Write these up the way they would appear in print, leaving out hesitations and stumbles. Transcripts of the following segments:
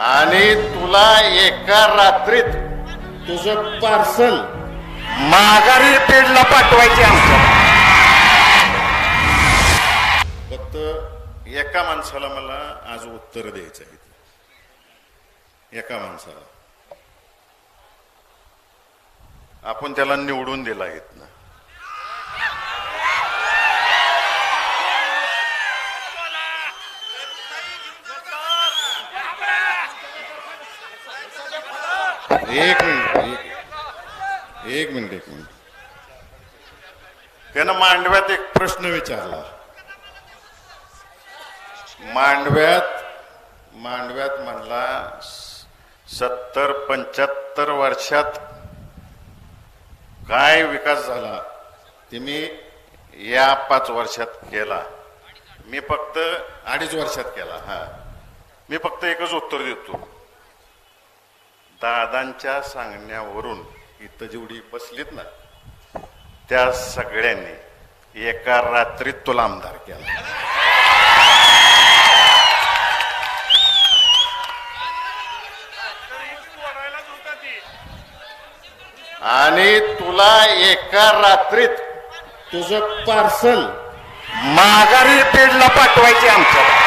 आणि तुला एका रात्रीत तुझं पार्सल माघारी पेडला पाठवायचे आमचं. फक्त एका माणसाला मला आज उत्तर द्यायचं आहे. एका माणसाला आपण त्याला निवडून दिला आहेत ना. एक मिनिट त्यानं मांडव्यात एक प्रश्न विचारला. मांडव्यात म्हणला 70-75 वर्षात काय विकास झाला ते मी या 5 वर्षात केला. मी फक्त 2.5 वर्षात केला. मी फक्त एकच उत्तर देतो. दादांच्या सांगण्यावरून इथं जेवढी बसलीत ना त्या सगळ्यांनी एका रात्रीत तुला आमदार केला. आणि तुला एका रात्रीत तुझं पार्सल माघारी पेडला पाठवायचे आमचं.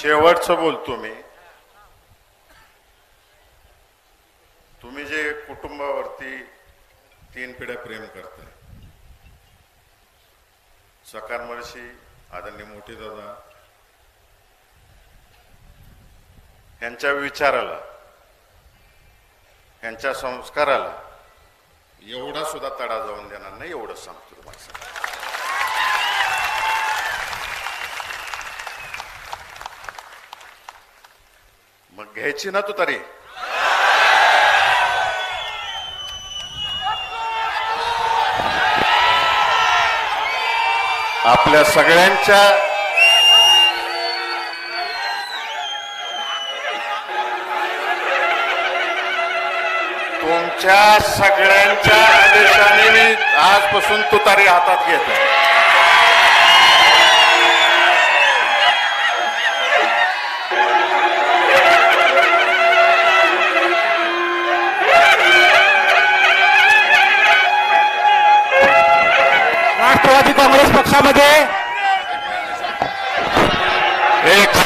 शेवटचं बोलतो मी. तुम्ही जे कुटुंबावरती 3 पिढ्या प्रेम करताय, सकार महर्षी आदरणीय मोठे दादा यांच्या विचाराला, यांच्या संस्काराला एवढा सुद्धा तडा जाऊन देणार नाही, एवढं सांगतो तुम्हाला. मग घ्यायची ना तू तरी. आपल्या सगळ्यांच्या तुमच्या सगळ्यांच्या आदेशाने मी आजपासून तुतारी हातात घेतो. राष्ट्रवादी काँग्रेस पक्षामध्ये एक